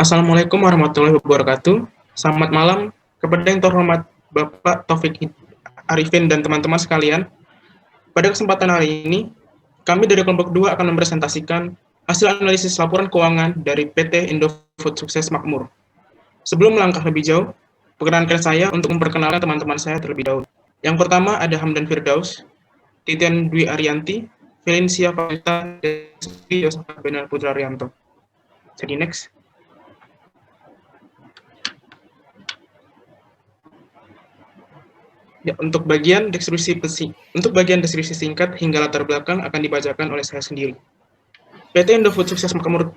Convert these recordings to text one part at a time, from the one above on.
Assalamualaikum warahmatullahi wabarakatuh. Selamat malam kepada yang terhormat Bapak Taufik Arifin dan teman-teman sekalian. Pada kesempatan hari ini, kami dari kelompok 2 akan mempresentasikan hasil analisis laporan keuangan dari PT Indofood Sukses Makmur. Sebelum melangkah lebih jauh, perkenankan saya untuk memperkenalkan teman-teman saya terlebih dahulu. Yang pertama ada Hamdan Firdaus, Titian Dwi Arianti, Valencia Favita, dan Yosafat Benar Putra Rianto. Jadi next. Ya, untuk bagian deskripsi singkat hingga latar belakang akan dibacakan oleh saya sendiri. PT Indofood Sukses Makmur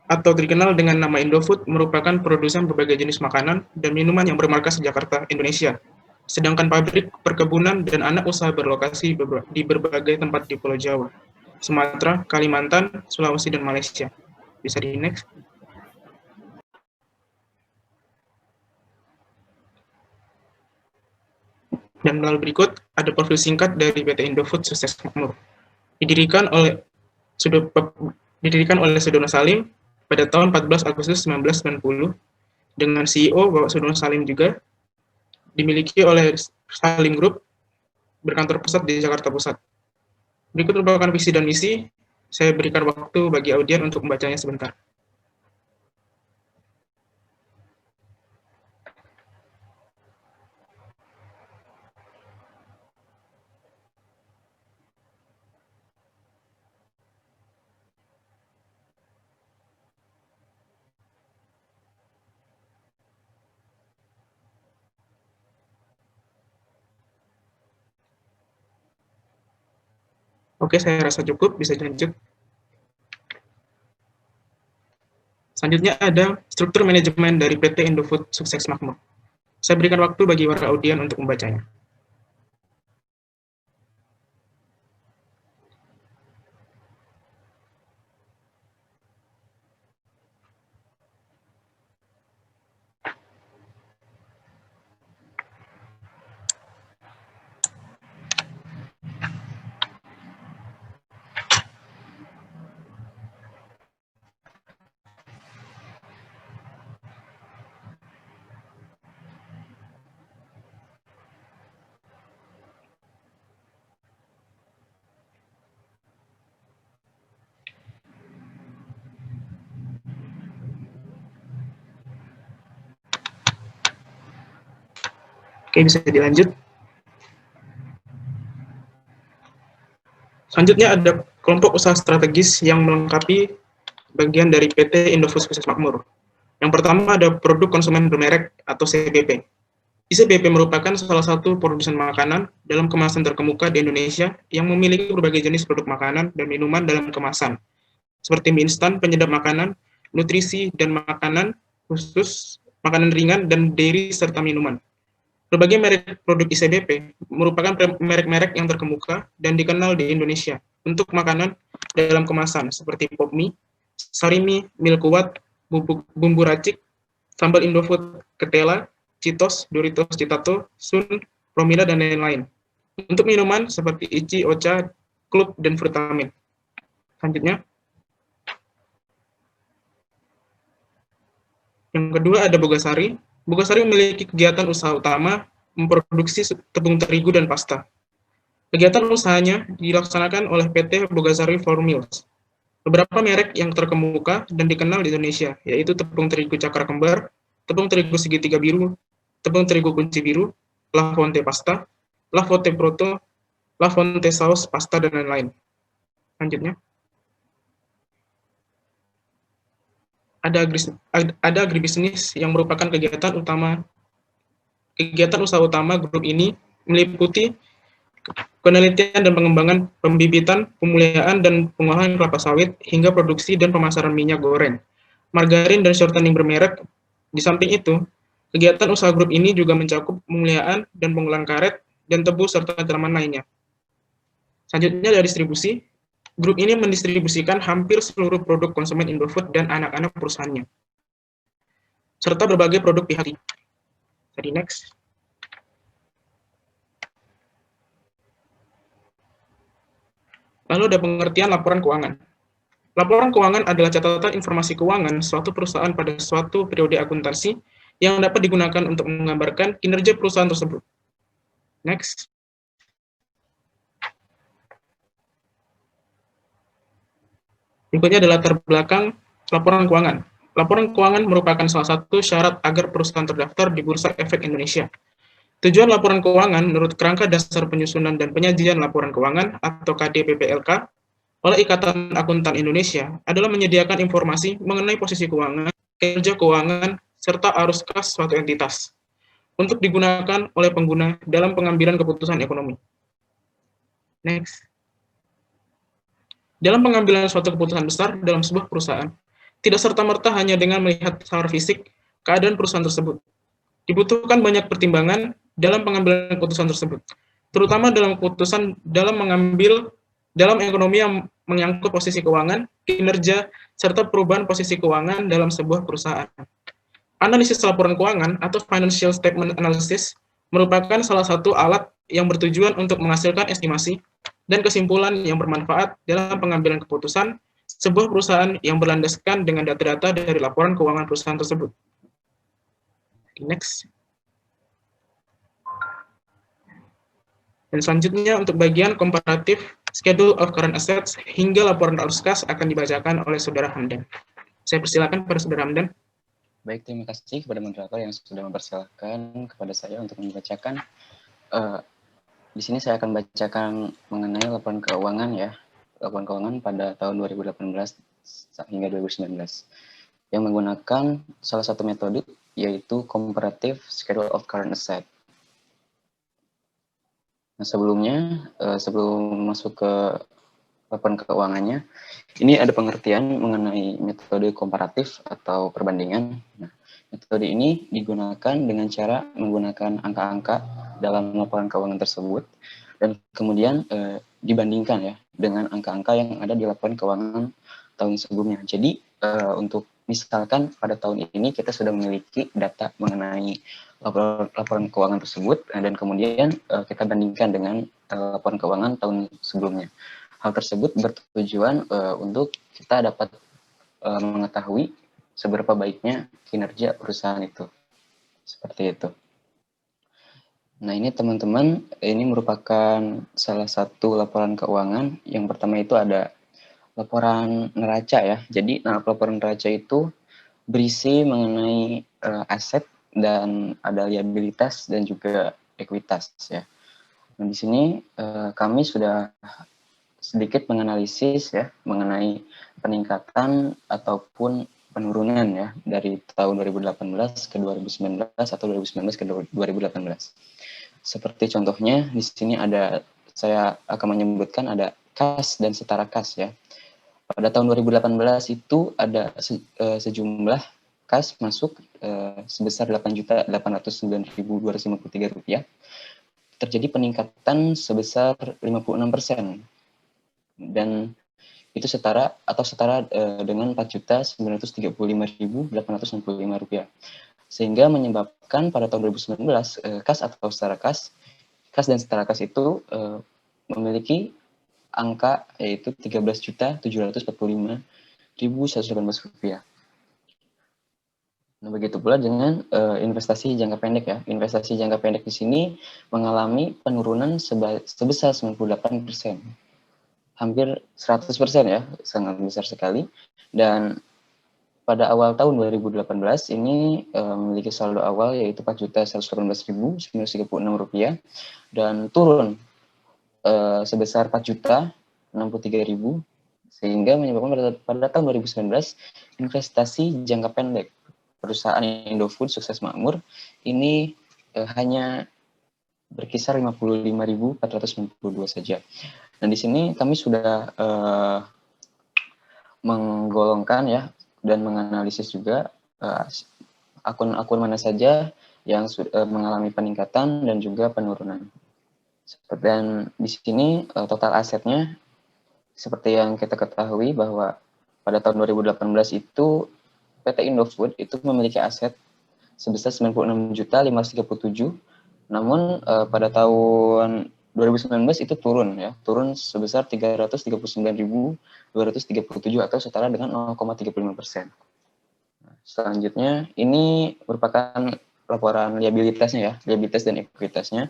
atau dikenal dengan nama Indofood merupakan produsen berbagai jenis makanan dan minuman yang bermarkas Jakarta, Indonesia. Sedangkan pabrik, perkebunan, dan anak usaha berlokasi di berbagai tempat di Pulau Jawa, Sumatera, Kalimantan, Sulawesi, dan Malaysia. Bisa di next. Dan melalui berikut ada profil singkat dari PT Indofood Sukses Makmur. Didirikan oleh Sudono Salim pada tahun 14 Agustus 1990 dengan CEO Bapak Sudono Salim juga, dimiliki oleh Salim Group berkantor pusat di Jakarta Pusat. Berikut merupakan visi dan misi. Saya berikan waktu bagi audien untuk membacanya sebentar. Oke, saya rasa cukup, bisa lanjut. Selanjutnya ada struktur manajemen dari PT Indofood Sukses Makmur. Saya berikan waktu bagi para audien untuk membacanya. Oke, bisa dilanjut. Selanjutnya ada kelompok usaha strategis yang melengkapi bagian dari PT Indofood Sukses Makmur. Yang pertama ada produk konsumen bermerek atau CBP. CBP merupakan salah satu produsen makanan dalam kemasan terkemuka di Indonesia yang memiliki berbagai jenis produk makanan dan minuman dalam kemasan, seperti mie instan, penyedap makanan, nutrisi, dan makanan khusus, makanan ringan, dan dairy, serta minuman. Berbagai merek produk ICBP merupakan merek-merek yang terkemuka dan dikenal di Indonesia untuk makanan dalam kemasan seperti pop mie, sarimi, mie kuat, bumbu racik, sambal Indofood, ketela, Citos, Doritos, Citato, Sun, Promila, dan lain-lain. Untuk minuman seperti Ichi, Ocha, Club, dan Frutamin. Selanjutnya, yang kedua ada Bogasari. Bogasari memiliki kegiatan usaha utama memproduksi tepung terigu dan pasta. Kegiatan usahanya dilaksanakan oleh PT Bogasari Flour Mills. Beberapa merek yang terkemuka dan dikenal di Indonesia, yaitu tepung terigu cakra kembar, tepung terigu segitiga biru, tepung terigu kunci biru, La Fonte pasta, La Fonte proto, La Fonte saus pasta, dan lain-lain. Selanjutnya, ada agribisnis yang merupakan kegiatan usaha utama grup ini, meliputi penelitian dan pengembangan, pembibitan, pemuliaan dan pengolahan kelapa sawit, hingga produksi dan pemasaran minyak goreng, margarin, dan shortening bermerek. Di samping itu, kegiatan usaha grup ini juga mencakup pemuliaan dan pengolahan karet dan tebu serta tanaman lainnya. Selanjutnya ada distribusi. Grup ini mendistribusikan hampir seluruh produk konsumen Indofood dan anak-anak perusahaannya, serta berbagai produk pihak. Jadi next. Lalu ada pengertian laporan keuangan. Laporan keuangan adalah catatan informasi keuangan suatu perusahaan pada suatu periode akuntansi yang dapat digunakan untuk menggambarkan kinerja perusahaan tersebut. Next. Berikutnya adalah latar belakang laporan keuangan. Laporan keuangan merupakan salah satu syarat agar perusahaan terdaftar di Bursa Efek Indonesia. Tujuan laporan keuangan menurut kerangka dasar penyusunan dan penyajian laporan keuangan atau KDPPLK oleh Ikatan Akuntan Indonesia adalah menyediakan informasi mengenai posisi keuangan, kinerja keuangan, serta arus kas suatu entitas untuk digunakan oleh pengguna dalam pengambilan keputusan ekonomi. Next. Dalam pengambilan suatu keputusan besar dalam sebuah perusahaan, tidak serta-merta hanya dengan melihat secara fisik keadaan perusahaan tersebut. Dibutuhkan banyak pertimbangan dalam pengambilan keputusan tersebut, terutama dalam keputusan dalam ekonomi yang menyangkut posisi keuangan, kinerja, serta perubahan posisi keuangan dalam sebuah perusahaan. Analisis laporan keuangan atau financial statement analysis merupakan salah satu alat yang bertujuan untuk menghasilkan estimasi dan kesimpulan yang bermanfaat dalam pengambilan keputusan sebuah perusahaan yang berlandaskan dengan data-data dari laporan keuangan perusahaan tersebut. Next. Dan selanjutnya untuk bagian komparatif Schedule of Current Assets hingga laporan arus kas akan dibacakan oleh Saudara Hamdan. Saya persilakan pada Saudara Hamdan. Baik, terima kasih kepada moderator yang sudah mempersilahkan kepada saya untuk membacakan. Di sini saya akan bacakan mengenai laporan keuangan ya, laporan keuangan pada tahun 2018 hingga 2019 yang menggunakan salah satu metode yaitu Comparative Schedule of Current Assets. Nah, sebelumnya, sebelum masuk ke laporan keuangannya, ini ada pengertian mengenai metode komparatif atau perbandingan. Nah, metode ini digunakan dengan cara menggunakan angka-angka dalam laporan keuangan tersebut dan kemudian dibandingkan ya dengan angka-angka yang ada di laporan keuangan tahun sebelumnya. Jadi untuk misalkan pada tahun ini kita sudah memiliki data mengenai laporan keuangan tersebut dan kemudian kita bandingkan dengan laporan keuangan tahun sebelumnya. Hal tersebut bertujuan untuk kita dapat mengetahui seberapa baiknya kinerja perusahaan itu. Seperti itu. Nah, ini teman-teman, ini merupakan salah satu laporan keuangan. Yang pertama itu ada laporan neraca ya. Jadi, laporan neraca itu berisi mengenai aset dan ada liabilitas dan juga ekuitas ya. Nah, di sini kami sudah sedikit menganalisis ya mengenai peningkatan ataupun penurunan ya dari tahun 2018 ke 2019 atau 2019 ke 2018. Seperti contohnya di sini ada saya akan menyebutkan ada kas dan setara kas ya. Pada tahun 2018 itu ada sejumlah kas masuk sebesar Rp8.809.253. Terjadi peningkatan sebesar 56%. Dan itu setara dengan Rp4.935.865, sehingga menyebabkan pada tahun 2019 kas atau setara kas dan setara kas itu memiliki angka yaitu Rp13.745.118. Nah, begitu pula dengan investasi jangka pendek ya. Investasi jangka pendek di sini mengalami penurunan sebesar 98%. Hampir 100% ya, sangat besar sekali. Dan pada awal tahun 2018 ini memiliki saldo awal yaitu Rp4.118.936 dan turun sebesar Rp4.063.000 sehingga menyebabkan pada tahun 2019 investasi jangka pendek perusahaan Indofood Sukses Makmur ini hanya berkisar Rp55.492 saja. Dan di sini kami sudah menggolongkan ya dan menganalisis juga akun-akun mana saja yang mengalami peningkatan dan juga penurunan. Dan di sini total asetnya seperti yang kita ketahui bahwa pada tahun 2018 itu PT Indofood itu memiliki aset sebesar Rp96.537. Namun pada tahun 2019 itu turun ya, turun sebesar 339.237 atau setara dengan 0,35%. Selanjutnya, ini merupakan laporan liabilitasnya ya, liabilitas dan ekuitasnya.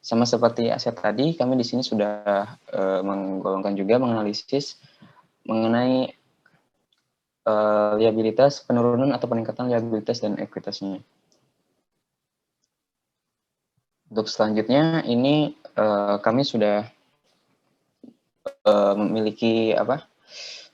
Sama seperti aset tadi, kami di sini sudah menggolongkan juga menganalisis mengenai liabilitas, penurunan atau peningkatan liabilitas dan ekuitasnya. Untuk selanjutnya, ini kami sudah memiliki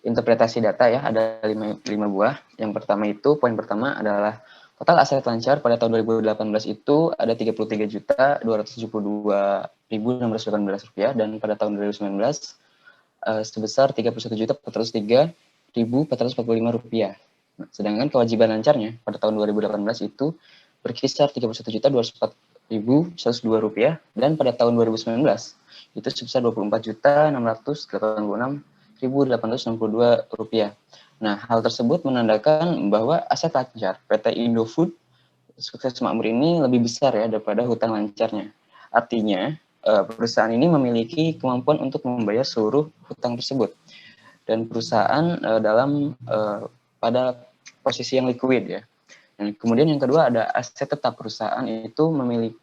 interpretasi data ya, ada 5 buah. Yang pertama itu, poin pertama adalah total aset lancar pada tahun 2018 itu ada 33.272.618 rupiah, dan pada tahun 2019 sebesar 31.403.445 rupiah. Nah, sedangkan kewajiban lancarnya pada tahun 2018 itu berkisar 31.204.102 rupiah, dan pada tahun 2019 itu sebesar 24.686.862 rupiah. Nah, hal tersebut menandakan bahwa aset lancar PT Indofood Sukses Makmur ini lebih besar ya daripada hutang lancarnya. Artinya, perusahaan ini memiliki kemampuan untuk membayar seluruh hutang tersebut. Dan perusahaan pada posisi yang liquid ya. Dan kemudian yang kedua ada aset tetap perusahaan itu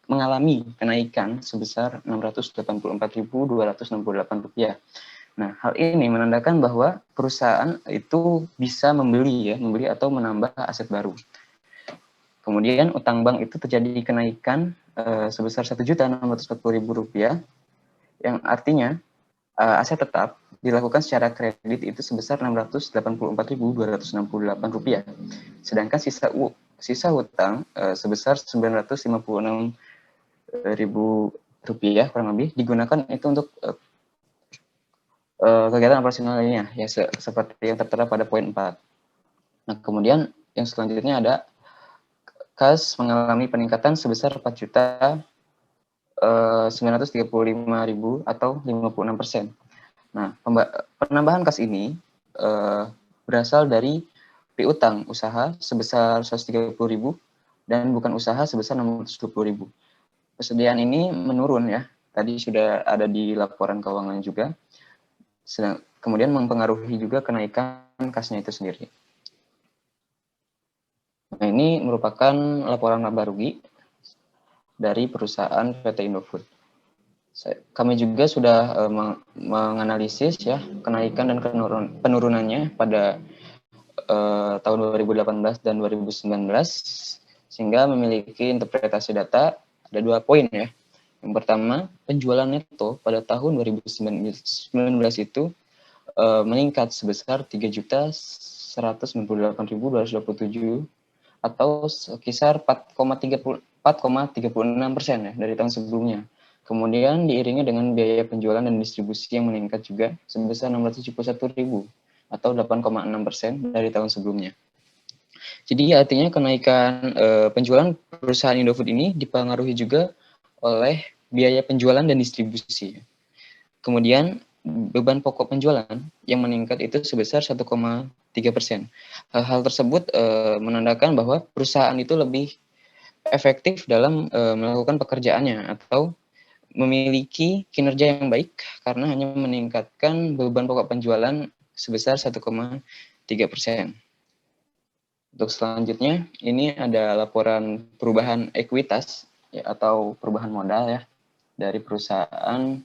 mengalami kenaikan sebesar Rp684.268. Nah, hal ini menandakan bahwa perusahaan itu bisa membeli atau menambah aset baru. Kemudian utang bank itu terjadi kenaikan sebesar Rp1.640.000, yang artinya aset tetap dilakukan secara kredit itu sebesar Rp684.268. Sedangkan sisa hutang sebesar Rp956.000 kurang lebih digunakan itu untuk kegiatan operasional lainnya ya, seperti yang tertera pada poin 4. Nah, kemudian yang selanjutnya ada kas mengalami peningkatan sebesar Rp4.935.000 atau 56%. Nah, penambahan kas ini berasal dari piutang usaha sebesar Rp130.000 dan bukan usaha sebesar Rp620.000. Persediaan ini menurun ya, tadi sudah ada di laporan keuangan juga, kemudian mempengaruhi juga kenaikan kasnya itu sendiri. Nah, ini merupakan laporan laba rugi dari perusahaan PT Indofood. Kami juga sudah menganalisis ya kenaikan dan penurunannya pada tahun 2018 dan 2019, sehingga memiliki interpretasi data ada 2 poin ya. Yang pertama, penjualan neto pada tahun 2019 itu meningkat sebesar 3.198.227 atau sekitar 4,36% ya dari tahun sebelumnya. Kemudian diiringi dengan biaya penjualan dan distribusi yang meningkat juga sebesar 671.000 atau 8,6% dari tahun sebelumnya. Jadi artinya kenaikan penjualan perusahaan Indofood ini dipengaruhi juga oleh biaya penjualan dan distribusi. Kemudian beban pokok penjualan yang meningkat itu sebesar 1,3%. Hal tersebut menandakan bahwa perusahaan itu lebih efektif dalam melakukan pekerjaannya atau memiliki kinerja yang baik karena hanya meningkatkan beban pokok penjualan sebesar 1,3%. Untuk selanjutnya, ini ada laporan perubahan ekuitas ya, atau perubahan modal ya dari perusahaan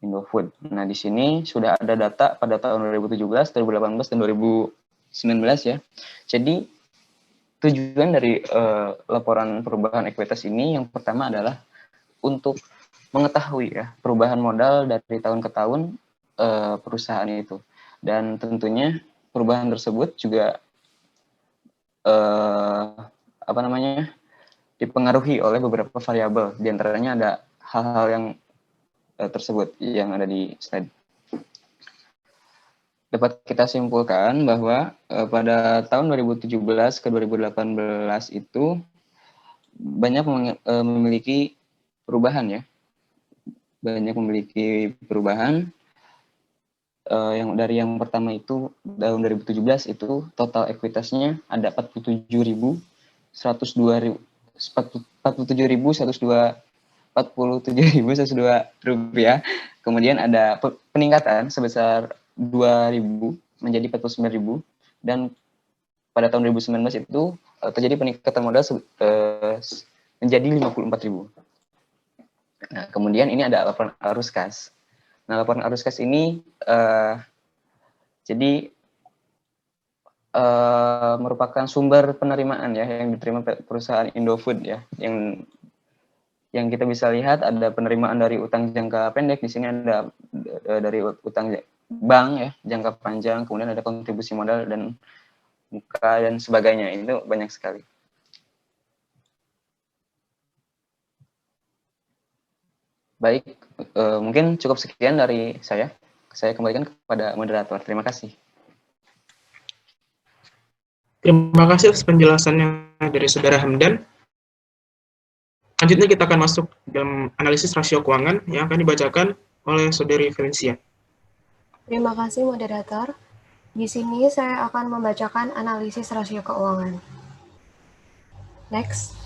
Indofood. Nah, di sini sudah ada data pada tahun 2017, 2018, dan 2019 ya. Jadi, tujuan dari laporan perubahan ekuitas ini yang pertama adalah untuk mengetahui ya perubahan modal dari tahun ke tahun perusahaan itu, dan tentunya perubahan tersebut juga dipengaruhi oleh beberapa variabel, diantaranya ada hal-hal yang tersebut yang ada di slide. Dapat kita simpulkan bahwa pada tahun 2017 ke 2018 itu banyak memiliki perubahan ya. Banyak memiliki perubahan. Yang pertama itu tahun 2017 itu total ekuitasnya ada 47.102 Rp47.102. Kemudian ada peningkatan sebesar 2.000 menjadi 49.000, dan pada tahun 2019 itu terjadi peningkatan modal menjadi 54.000. Nah, kemudian ini ada laporan arus kas. Nah, laporan arus kas ini jadi merupakan sumber penerimaan ya yang diterima perusahaan Indofood ya, yang kita bisa lihat ada penerimaan dari utang jangka pendek. Di sini ada dari utang bank ya jangka panjang, kemudian ada kontribusi modal dan muka dan sebagainya. Itu banyak sekali. Baik, mungkin cukup sekian dari saya. Saya kembalikan kepada moderator. Terima kasih. Terima kasih atas penjelasannya dari Saudara Hamdan. Selanjutnya kita akan masuk dalam analisis rasio keuangan yang akan dibacakan oleh Saudari Valencia. Terima kasih moderator. Di sini saya akan membacakan analisis rasio keuangan. Next.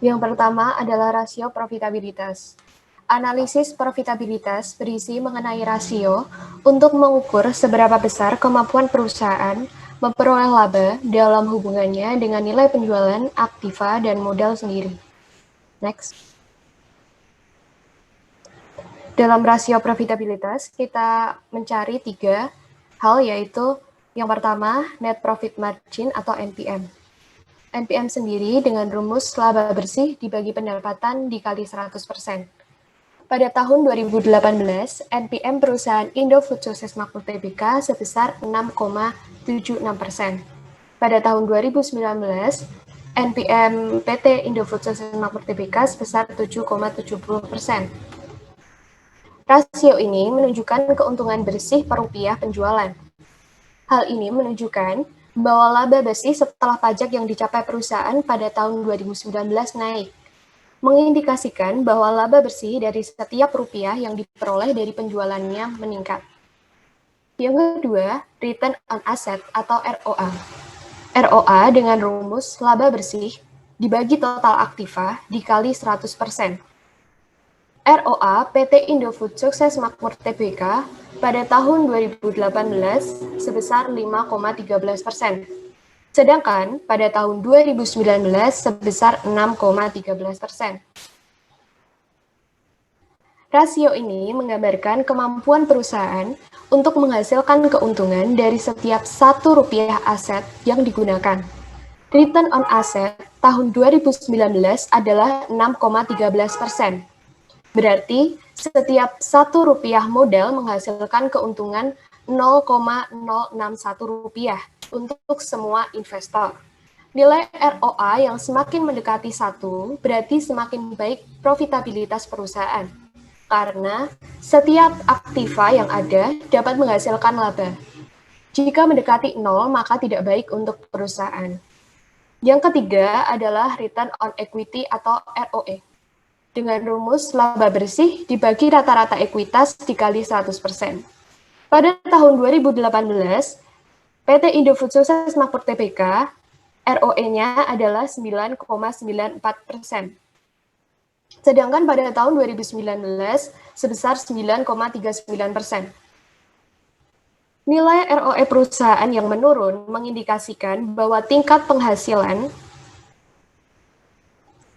Yang pertama adalah rasio profitabilitas. Analisis profitabilitas berisi mengenai rasio untuk mengukur seberapa besar kemampuan perusahaan memperoleh laba dalam hubungannya dengan nilai penjualan, aktiva, dan modal sendiri. Next. Dalam rasio profitabilitas, kita mencari 3 hal, yaitu yang pertama, net profit margin atau NPM. NPM sendiri dengan rumus laba bersih dibagi pendapatan dikali 100%. Pada tahun 2018, NPM perusahaan Indofood Sukses Makmur Tbk sebesar 6,76%. Pada tahun 2019, NPM PT Indofood Sukses Makmur Tbk sebesar 7,70%. Rasio ini menunjukkan keuntungan bersih per rupiah penjualan. Hal ini menunjukkan bahwa laba bersih setelah pajak yang dicapai perusahaan pada tahun 2019 naik, mengindikasikan bahwa laba bersih dari setiap rupiah yang diperoleh dari penjualannya meningkat. Yang kedua, return on asset atau ROA. ROA dengan rumus laba bersih dibagi total aktiva dikali 100%. ROA PT Indofood Sukses Makmur Tbk pada tahun 2018 sebesar 5,13%. Sedangkan pada tahun 2019 sebesar 6,13%. Rasio ini menggambarkan kemampuan perusahaan untuk menghasilkan keuntungan dari setiap Rp1 aset yang digunakan. Return on asset tahun 2019 adalah 6,13%. Berarti setiap Rp1 modal menghasilkan keuntungan Rp0,061 untuk semua investor. Nilai ROA yang semakin mendekati 1 berarti semakin baik profitabilitas perusahaan, karena setiap aktiva yang ada dapat menghasilkan laba. Jika mendekati 0, maka tidak baik untuk perusahaan. Yang ketiga adalah return on equity atau ROE. Dengan rumus laba bersih dibagi rata-rata ekuitas dikali 100%. Pada tahun 2018, PT Indofood Sukses Makmur Tbk, ROE-nya adalah 9,94%. Sedangkan pada tahun 2019 sebesar 9,39%. Nilai ROE perusahaan yang menurun mengindikasikan bahwa tingkat penghasilan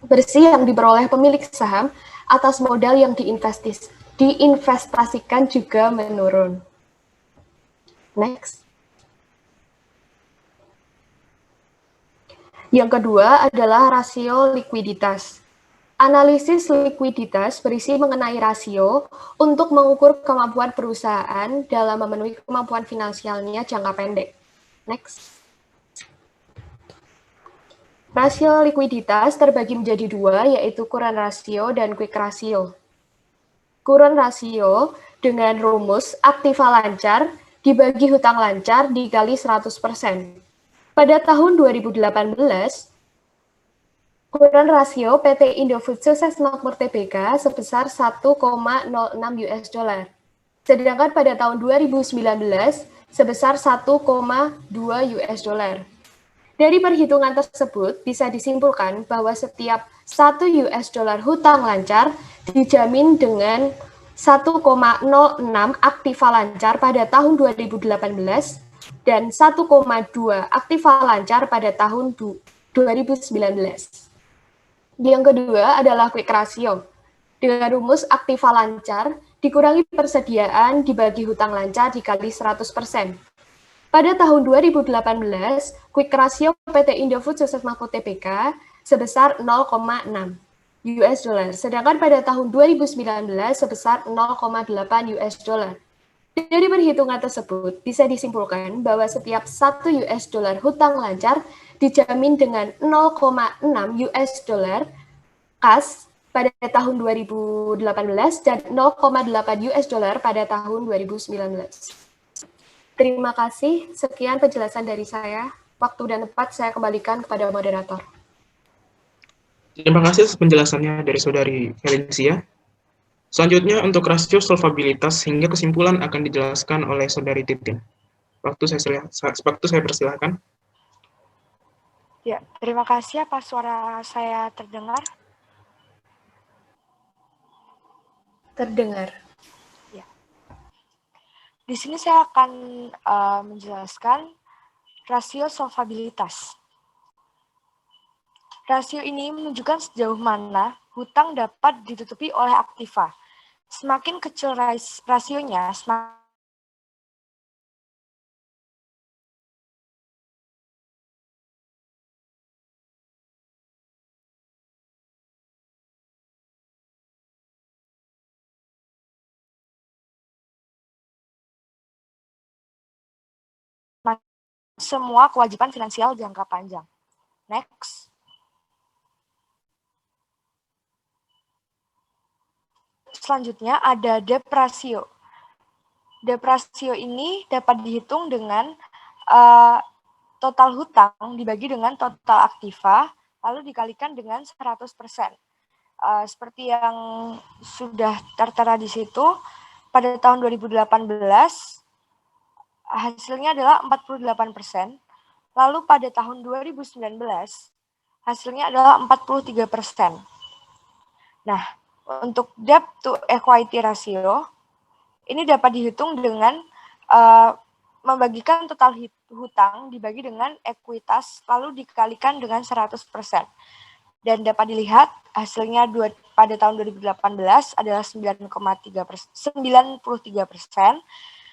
bersih yang diperoleh pemilik saham atas modal yang diinvestasikan juga menurun. Next. Yang kedua adalah rasio likuiditas. Analisis likuiditas berisi mengenai rasio untuk mengukur kemampuan perusahaan dalam memenuhi kemampuan finansialnya jangka pendek. Next. Rasio likuiditas terbagi menjadi 2, yaitu current ratio dan quick ratio. Current ratio dengan rumus aktiva lancar dibagi hutang lancar dikali 100%. Pada tahun 2018, current ratio PT Indofood Sukses Makmur Tbk sebesar 1,06 US$. Sedangkan pada tahun 2019 sebesar 1,2 US$. Dari perhitungan tersebut, bisa disimpulkan bahwa setiap 1 US dollar hutang lancar dijamin dengan 1,06 aktiva lancar pada tahun 2018 dan 1,2 aktiva lancar pada tahun 2019. Yang kedua adalah quick ratio. Dengan rumus aktiva lancar dikurangi persediaan dibagi hutang lancar dikali 100%. Pada tahun 2018, quick ratio PT Indofood Sukses Makmur Tbk sebesar 0,6 US dollar, sedangkan pada tahun 2019 sebesar 0,8 US dollar. Dari perhitungan tersebut, bisa disimpulkan bahwa setiap 1 US dollar hutang lancar dijamin dengan 0,6 US dollar kas pada tahun 2018 dan 0,8 US dollar pada tahun 2019. Terima kasih. Sekian penjelasan dari saya. Waktu dan tempat saya kembalikan kepada moderator. Terima kasih atas penjelasannya dari Saudari Valencia. Selanjutnya untuk rasio solvabilitas hingga kesimpulan akan dijelaskan oleh Saudari Titin. Waktu saya persilahkan. Ya, terima kasih. Apa suara saya terdengar? Terdengar. Ya. Di sini saya akan menjelaskan rasio solvabilitas. Rasio ini menunjukkan sejauh mana hutang dapat ditutupi oleh aktiva. Semakin kecil rasionya, semakin semua kewajiban finansial jangka panjang. Next. Selanjutnya ada debt ratio. Debt ratio ini dapat dihitung dengan total hutang dibagi dengan total aktiva, lalu dikalikan dengan 100%. Seperti yang sudah tertera di situ, pada tahun 2018, hasilnya adalah 48%, lalu pada tahun 2019, hasilnya adalah 43%. Nah, untuk debt to equity ratio, ini dapat dihitung dengan membagikan total hutang dibagi dengan ekuitas, lalu dikalikan dengan 100%. Dan dapat dilihat hasilnya pada tahun 2018 adalah 93%,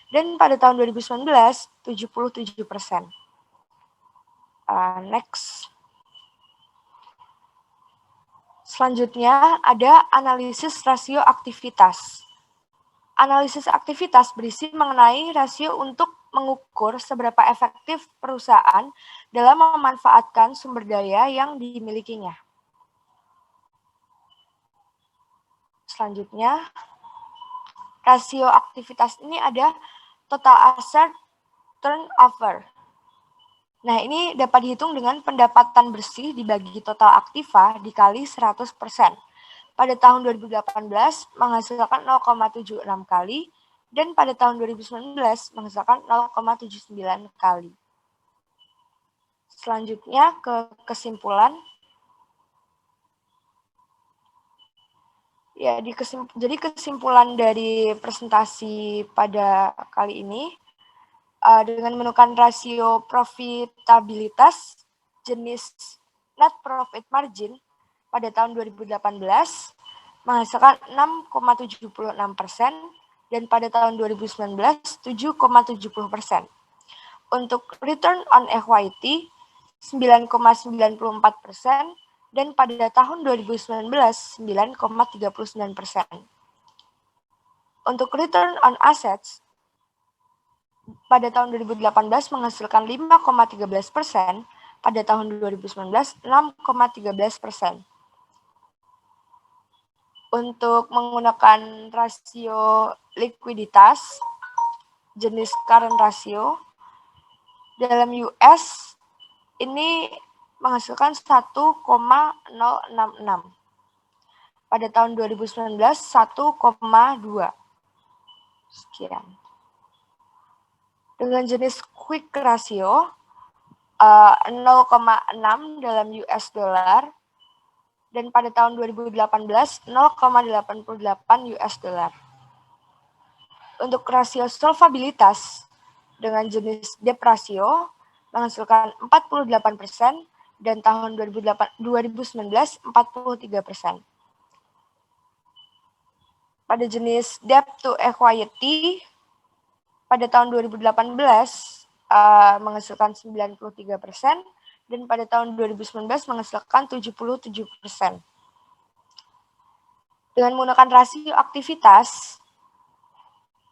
dan pada tahun 2019 77%. Next. Selanjutnya ada analisis rasio aktivitas. Analisis aktivitas berisi mengenai rasio untuk mengukur seberapa efektif perusahaan dalam memanfaatkan sumber daya yang dimilikinya. Selanjutnya, rasio aktivitas ini ada total asset turnover. Nah, ini dapat dihitung dengan pendapatan bersih dibagi total aktiva dikali 100%. Pada tahun 2018 menghasilkan 0,76 kali, dan pada tahun 2019 menghasilkan 0,79 kali. Selanjutnya ke kesimpulan. Ya, jadi kesimpulan dari presentasi pada kali ini, dengan menemukan rasio profitabilitas jenis net profit margin pada tahun 2018 menghasilkan 6,76%, dan pada tahun 2019 7,70%. Untuk return on equity 9,94%, dan pada tahun 2019 9,39%. Untuk return on assets pada tahun 2018 menghasilkan 5,13%, pada tahun 2019 6,13%. Untuk menggunakan rasio likuiditas jenis current ratio dalam US ini menghasilkan 1,066. Pada tahun 2019 1,2. Sekian. Dengan jenis quick ratio 0,6 dalam US dollar, dan pada tahun 2018 0,88 US dollar. Untuk rasio solvabilitas dengan jenis debt ratio menghasilkan 48% dan tahun 2019 43%. Pada jenis debt to equity pada tahun 2018 menghasilkan 93% dan pada tahun 2019 menghasilkan 77%. Dengan menggunakan rasio aktivitas,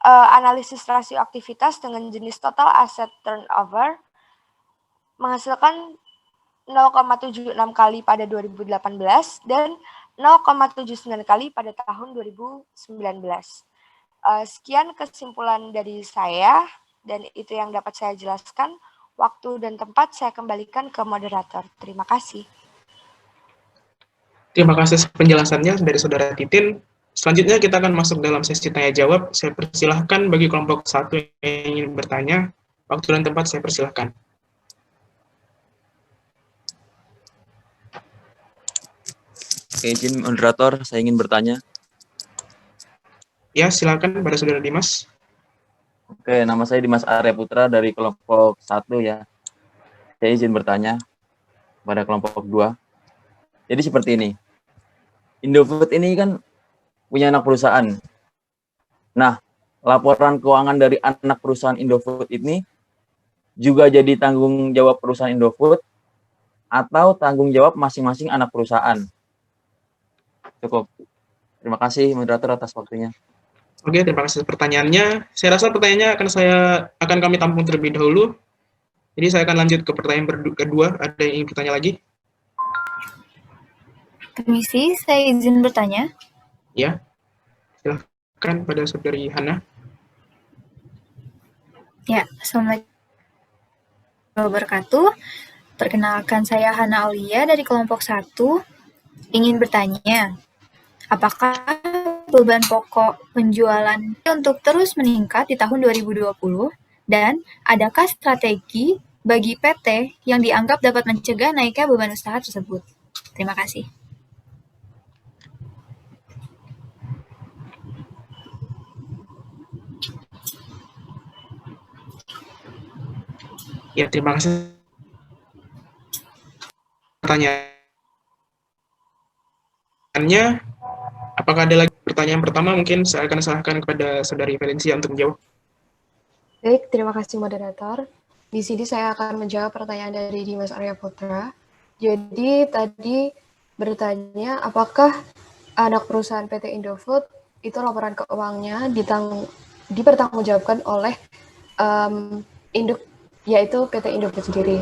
analisis rasio aktivitas dengan jenis total asset turnover menghasilkan 0,76 kali pada 2018 dan 0,79 kali pada tahun 2019. Sekian kesimpulan dari saya, dan itu yang dapat saya jelaskan. Waktu dan tempat saya kembalikan ke moderator. Terima kasih. Terima kasih penjelasannya dari Saudara Titin. Selanjutnya kita akan masuk dalam sesi tanya jawab. Saya persilahkan bagi kelompok 1 yang ingin bertanya. Waktu dan tempat saya persilahkan. Oke, izin moderator, saya ingin bertanya. Ya, silakan pada Saudara Dimas. Oke, nama saya Dimas Arya Putra dari kelompok 1 ya. Saya izin bertanya pada kelompok 2. Jadi seperti ini. Indofood ini kan punya anak perusahaan. Nah, laporan keuangan dari anak perusahaan Indofood ini juga jadi tanggung jawab perusahaan Indofood atau tanggung jawab masing-masing anak perusahaan? Cukup. Terima kasih moderator atas waktunya. Oke, terima kasih pertanyaannya. Saya rasa pertanyaannya akan kami tampung terlebih dahulu. Jadi saya akan lanjut ke pertanyaan kedua. Ada yang ingin bertanya lagi? Permisi, saya izin bertanya. Ya, silakan pada Saudari Hana. Ya, Assalamualaikum warahmatullahi wabarakatuh. Perkenalkan, saya Hana Aulia dari kelompok 1. Ingin bertanya, apakah beban pokok penjualan untuk terus meningkat di tahun 2020? Dan adakah strategi bagi PT yang dianggap dapat mencegah naiknya beban usaha tersebut? Terima kasih. Ya, terima kasih pertanyaannya. Apakah ada lagi pertanyaan pertama? Mungkin saya akan serahkan kepada Saudari Valencia untuk menjawab. Baik, terima kasih moderator. Di sini saya akan menjawab pertanyaan dari Dimas Arya Putra. Jadi tadi bertanya apakah anak perusahaan PT Indofood itu laporan keuangannya dipertanggungjawabkan oleh induk, yaitu PT Indofood sendiri.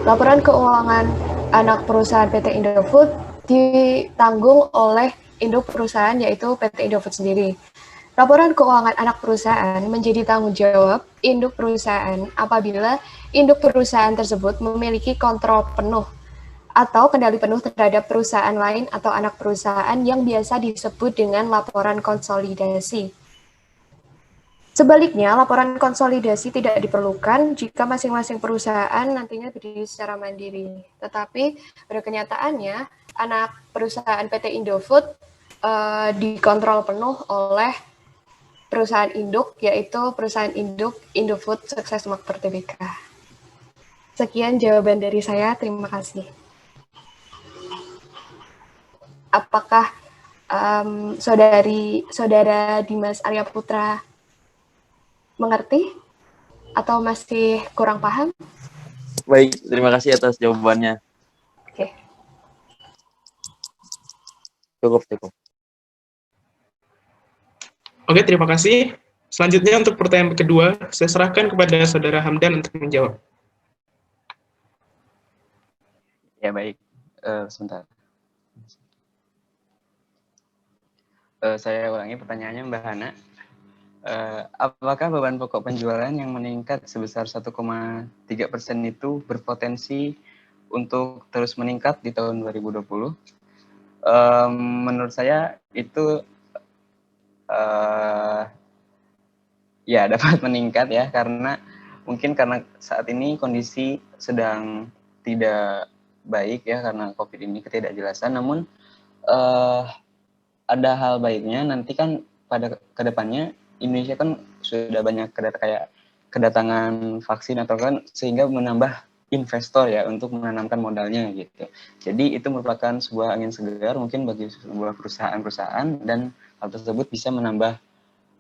Laporan keuangan anak perusahaan PT Indofood ditanggung oleh induk perusahaan, yaitu PT Indofood sendiri. Laporan keuangan anak perusahaan menjadi tanggung jawab induk perusahaan apabila induk perusahaan tersebut memiliki kontrol penuh atau kendali penuh terhadap perusahaan lain atau anak perusahaan yang biasa disebut dengan laporan konsolidasi. Sebaliknya, laporan konsolidasi tidak diperlukan jika masing-masing perusahaan nantinya berdiri secara mandiri. Tetapi pada kenyataannya, anak perusahaan PT Indofood dikontrol penuh oleh perusahaan induk, yaitu perusahaan induk Indofood Sukses Makmur Tbk. Sekian jawaban dari saya, terima kasih. Apakah saudara Dimas Arya Putra mengerti atau masih kurang paham? Baik, terima kasih atas jawabannya. Oke. Cukup. Oke, terima kasih. Selanjutnya untuk pertanyaan kedua, saya serahkan kepada Saudara Hamdan untuk menjawab. Ya baik, sebentar. Saya ulangi pertanyaannya Mbak Hana. Apakah beban pokok penjualan yang meningkat sebesar 1,3% itu berpotensi untuk terus meningkat di tahun 2020? Menurut saya itu ya dapat meningkat ya, karena mungkin karena saat ini kondisi sedang tidak baik ya karena COVID ini, ketidakjelasan, namun ada hal baiknya nanti kan pada kedepannya Indonesia kan sudah banyak kedatangan vaksin atau kan sehingga menambah investor ya untuk menanamkan modalnya gitu. Jadi itu merupakan sebuah angin segar mungkin bagi sebuah perusahaan-perusahaan dan hal tersebut bisa menambah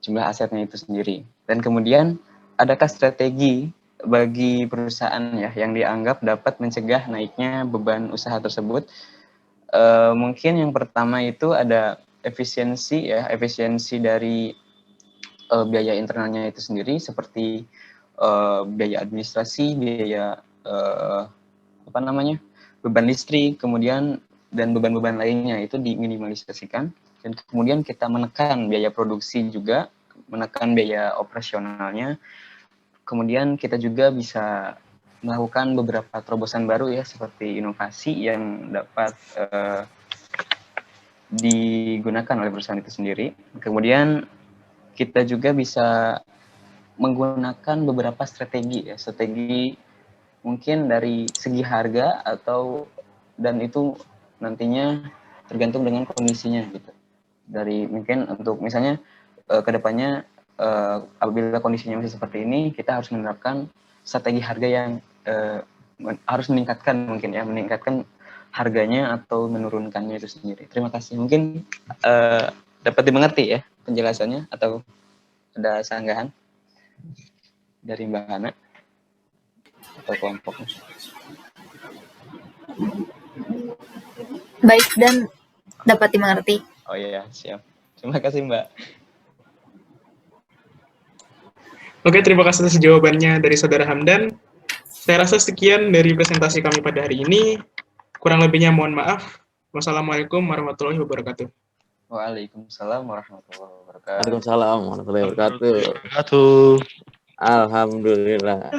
jumlah asetnya itu sendiri. Dan kemudian adakah strategi bagi perusahaan ya yang dianggap dapat mencegah naiknya beban usaha tersebut? Mungkin yang pertama itu ada efisiensi dari biaya internalnya itu sendiri seperti biaya administrasi, biaya beban listrik, kemudian dan beban-beban lainnya itu diminimalisasikan, dan kemudian kita menekan biaya produksi juga, menekan biaya operasionalnya. Kemudian kita juga bisa melakukan beberapa terobosan baru ya seperti inovasi yang dapat digunakan oleh perusahaan itu sendiri. Kemudian kita juga bisa menggunakan beberapa strategi mungkin dari segi harga dan itu nantinya tergantung dengan kondisinya gitu. Dari mungkin untuk misalnya kedepannya apabila kondisinya masih seperti ini, kita harus menerapkan strategi harga yang harus meningkatkan harganya atau menurunkannya itu sendiri. Terima kasih. Mungkin dapat dimengerti ya penjelasannya atau ada sanggahan dari Mbak Hana atau kelompoknya? Baik dan dapat dimengerti. Oh iya, siap. Terima kasih Mbak. Oke, terima kasih atas jawabannya dari Saudara Hamdan. Saya rasa sekian dari presentasi kami pada hari ini. Kurang lebihnya mohon maaf. Wassalamualaikum warahmatullahi wabarakatuh. Waalaikumsalam warahmatullahi wabarakatuh. Waalaikumsalam warahmatullahi wabarakatuh. Wabarakatuh. Alhamdulillah.